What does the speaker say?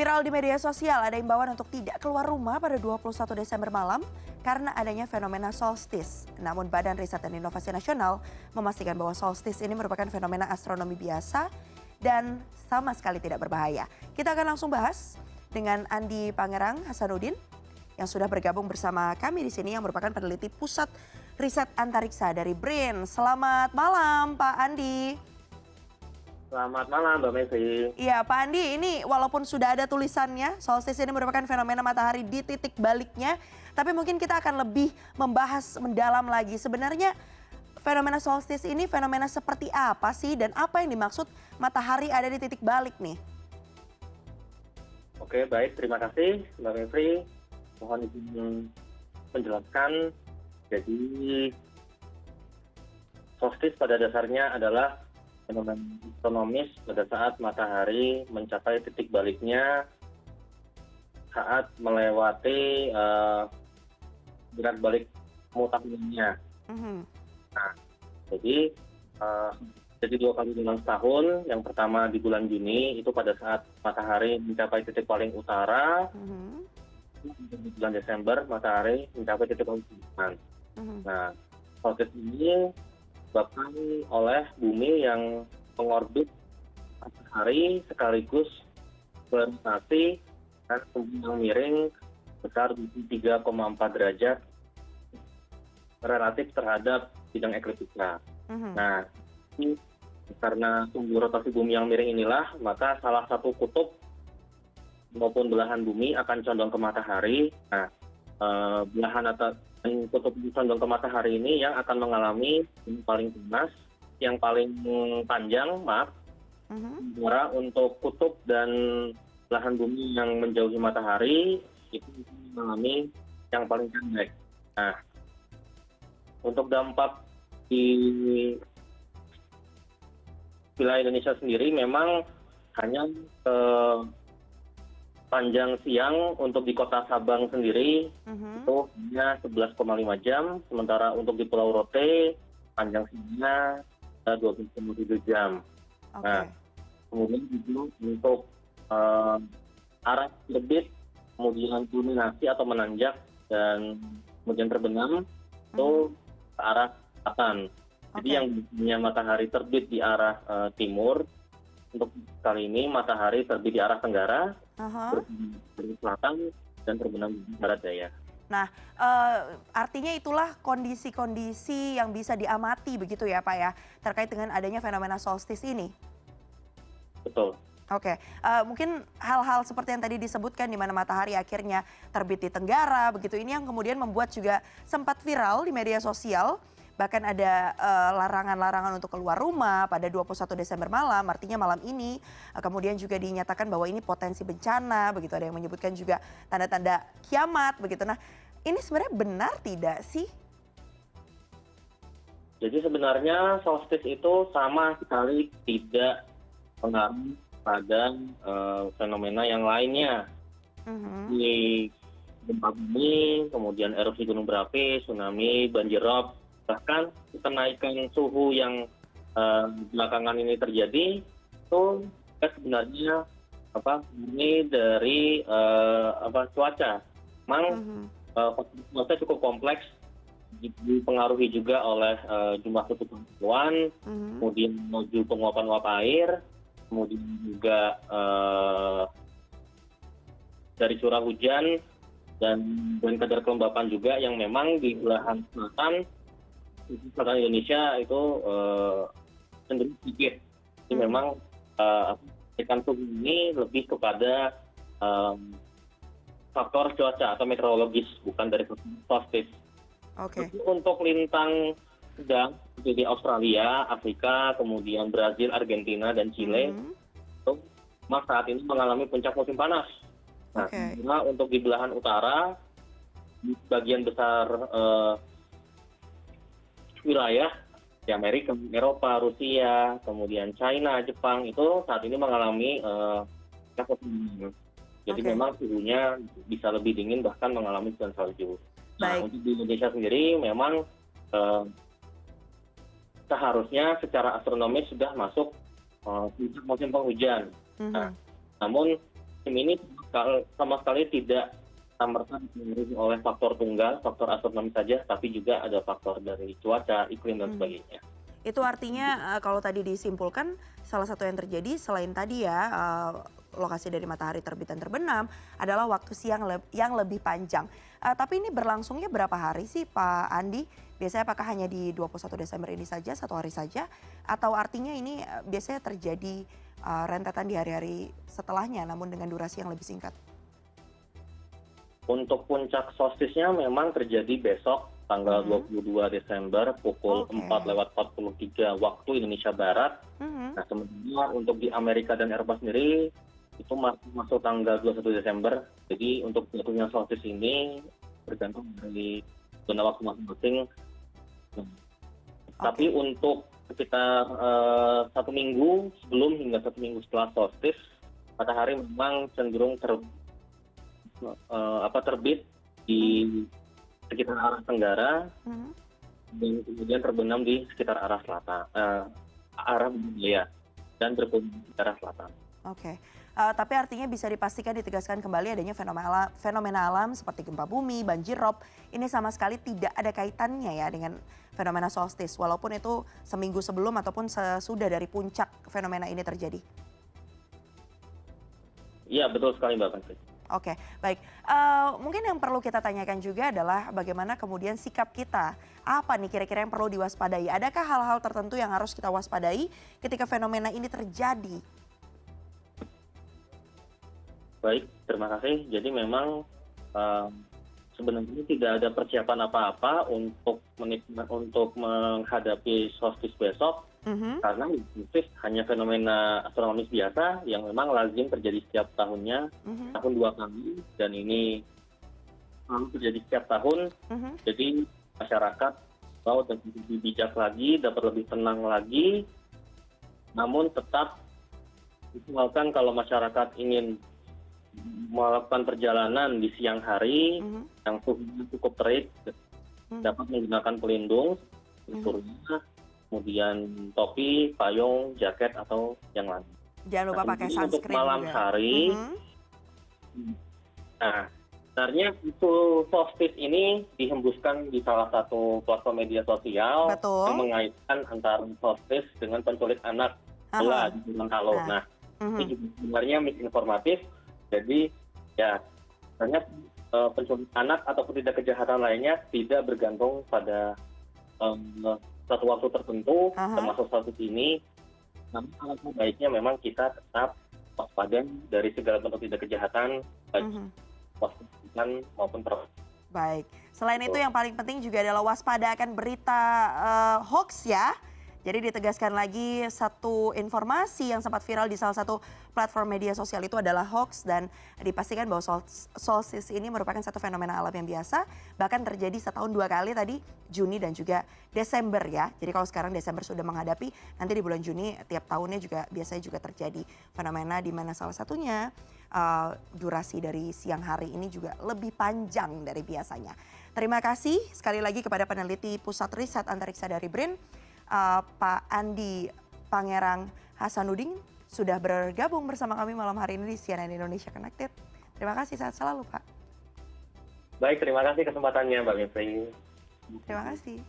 Viral di media sosial ada imbauan untuk tidak keluar rumah pada 21 Desember malam karena adanya fenomena solstice. Namun Badan Riset dan Inovasi Nasional memastikan bahwa solstice ini merupakan fenomena astronomi biasa dan sama sekali tidak berbahaya. Kita akan langsung bahas dengan Andi Pangerang Hasanuddin yang sudah bergabung bersama kami di sini yang merupakan peneliti Pusat Riset Antariksa dari BRIN. Selamat malam Pak Andi. Selamat malam Mbak Mevri. Iya Pak Andi, ini walaupun sudah ada tulisannya, solstice ini merupakan fenomena matahari di titik baliknya, tapi mungkin kita akan lebih membahas mendalam lagi. Sebenarnya fenomena solstice ini fenomena seperti apa sih dan apa yang dimaksud matahari ada di titik balik nih? Oke, baik. Terima kasih Mbak Mevri. Mohon izin menjelaskan. Jadi, solstice pada dasarnya adalah fenomena astronomis pada saat matahari mencapai titik baliknya saat melewati gerak balik mutasinya. Nah, jadi jadi 2 kali dalam setahun. Yang pertama di bulan Juni itu pada saat matahari mencapai titik paling utara. Di bulan Desember matahari mencapai titik paling selatan. Nah, solstice ini disebabkan oleh bumi yang mengorbit matahari sekaligus berrotasi dan yang miring besar 3,4 derajat relatif terhadap bidang ekliptika. Nah, ini karena sumbu rotasi bumi yang miring inilah, maka salah satu kutub maupun belahan bumi akan condong ke matahari. Nah, belahan atas kutub condong ke matahari ini yang akan mengalami yang paling panas, yang paling panjang, sementara untuk kutub dan belahan bumi yang menjauhi matahari itu mengalami yang paling pendek. Nah, untuk dampak di wilayah Indonesia sendiri memang hanya panjang siang untuk di kota Sabang sendiri itu hanya 11,5 jam, sementara untuk di Pulau Rote panjang siangnya 12,7 jam. Nah, kemudian juga untuk arah terbit, kemudian kulminasi atau menanjak dan kemudian terbenam itu ke arah selatan. Jadi yang biasanya matahari terbit di arah timur, untuk kali ini matahari terbit di arah tenggara, dari selatan dan terbenam di barat daya. Nah, artinya itulah kondisi-kondisi yang bisa diamati begitu ya Pak ya, terkait dengan adanya fenomena solstice ini? Betul. Oke, mungkin hal-hal seperti yang tadi disebutkan di mana matahari akhirnya terbit di tenggara, begitu ini yang kemudian membuat juga sempat viral di media sosial. Bahkan ada larangan-larangan untuk keluar rumah pada 21 Desember malam, artinya malam ini. Kemudian juga dinyatakan bahwa ini potensi bencana, begitu ada yang menyebutkan juga tanda-tanda kiamat, begitu. Nah, ini sebenarnya benar tidak sih? Jadi sebenarnya solstice itu sama sekali tidak pengaruh pada fenomena yang lainnya. Di gempa bumi, kemudian erupsi gunung berapi, tsunami, banjirop, bahkan kenaikan suhu yang belakangan ini terjadi itu sebenarnya ini dari cuaca. Memang cuaca cukup kompleks, dipengaruhi juga oleh jumlah tutupan awan, kemudian menuju penguapan uap air, kemudian juga dari curah hujan dan kadar kelembapan juga yang memang di belahan selatan Indonesia itu cenderung sedikit. Jadi memang kenaikan suhu ini lebih kepada faktor cuaca atau meteorologis, bukan dari solstice. Untuk lintang sedang seperti di Australia, Afrika, kemudian Brazil, Argentina, dan Chile, itu saat ini mengalami puncak musim panas. Nah, untuk di belahan utara, di bagian besar wilayah di Amerika, Eropa, Rusia, kemudian China, Jepang itu saat ini mengalami puncak musim dingin. Jadi memang suhunya bisa lebih dingin, bahkan mengalami hujan salju. Nah, untuk di Indonesia sendiri memang seharusnya secara astronomis sudah masuk musim penghujan. Nah, namun musim ini sama sekali tidak merta dipengaruhi oleh faktor tunggal, faktor astronomi saja, tapi juga ada faktor dari cuaca, iklim, dan Mhm. sebagainya. Itu artinya kalau tadi disimpulkan salah satu yang terjadi selain tadi ya, lokasi dari matahari terbit dan terbenam adalah waktu siang yang lebih panjang. Tapi ini berlangsungnya berapa hari sih Pak Andi? Biasanya apakah hanya di 21 Desember ini saja, 1 hari saja? Atau artinya ini biasanya terjadi rentetan di hari-hari setelahnya namun dengan durasi yang lebih singkat? Untuk puncak solstisnya memang terjadi besok tanggal Mhm. 22 Desember pukul Oke. 4:43 waktu Indonesia Barat. Mhm. Nah, sementara untuk di Amerika dan Eropa sendiri itu masuk tanggal 21 Desember. Jadi untuk jatuhnya solstis ini bergantung dari zona waktu masing-masing. Tapi Oke. untuk sekitar 1 minggu sebelum hingga 1 minggu setelah solstis, matahari memang cenderung terbit di Mhm. sekitar arah tenggara Mhm. dan kemudian terbenam di sekitar arah selatan, arah Budaya dan berpenghuni di arah selatan. Oke. Tapi artinya bisa dipastikan ditegaskan kembali adanya fenomena alam seperti gempa bumi, banjir rob, ini sama sekali tidak ada kaitannya ya dengan fenomena solstice walaupun itu seminggu sebelum ataupun sesudah dari puncak fenomena ini terjadi? Iya, betul sekali Mbak Putri. Oke, baik. Mungkin yang perlu kita tanyakan juga adalah bagaimana kemudian sikap kita. Apa nih kira-kira yang perlu diwaspadai? Adakah hal-hal tertentu yang harus kita waspadai ketika fenomena ini terjadi? Baik, terima kasih. Jadi memang eh, sebenarnya tidak ada persiapan apa-apa untuk menghadapi solstice besok Mhm. karena solstice hanya fenomena astronomis biasa yang memang lazim terjadi setiap tahunnya, Mhm. tahun 2 kali, dan ini selalu terjadi setiap tahun. Mhm. Jadi masyarakat mau lebih bijak lagi, dapat lebih tenang lagi, namun tetap usahakan kalau masyarakat ingin melakukan perjalanan di siang hari Mhm. yang suhunya cukup terik, Mhm. dapat menggunakan pelindung, Mhm. surya, kemudian topi, payung, jaket, atau yang lain. Jangan Nah, lupa pakai kemudian untuk sunscreen malam juga. hari, Mhm. nah, sebenarnya itu solstice ini dihembuskan di salah satu platform media sosial yang Betul. mengaitkan antara solstice dengan penculik anak bola Aha. di Gorontalo. Nah. Nah, Mhm. ini juga sebenarnya misinformatif. Jadi ya sebenarnya penculik anak ataupun tidak kejahatan lainnya tidak bergantung pada satu waktu tertentu Aha. termasuk solstice ini. Namun alangkah baiknya memang kita tetap waspada dari segala bentuk tindak kejahatan, baik Mhm. waspada maupun Baik. Selain itu tertentu. yang paling penting juga adalah waspada akan berita hoax ya. Jadi ditegaskan lagi satu informasi yang sempat viral di salah satu platform media sosial itu adalah hoax dan dipastikan bahwa solstice ini merupakan satu fenomena alam yang biasa bahkan terjadi setahun 2 kali tadi Juni dan juga Desember ya. Jadi kalau sekarang Desember sudah menghadapi nanti di bulan Juni tiap tahunnya juga biasanya juga terjadi fenomena di mana salah satunya durasi dari siang hari ini juga lebih panjang dari biasanya. Terima kasih sekali lagi kepada peneliti Pusat Riset Antariksa dari BRIN, Pak Andi Pangerang Hasanuddin sudah bergabung bersama kami malam hari ini di CNN Indonesia Connected. Terima kasih, sehat selalu Pak. Baik, terima kasih kesempatannya Mbak Mepri. Terima kasih.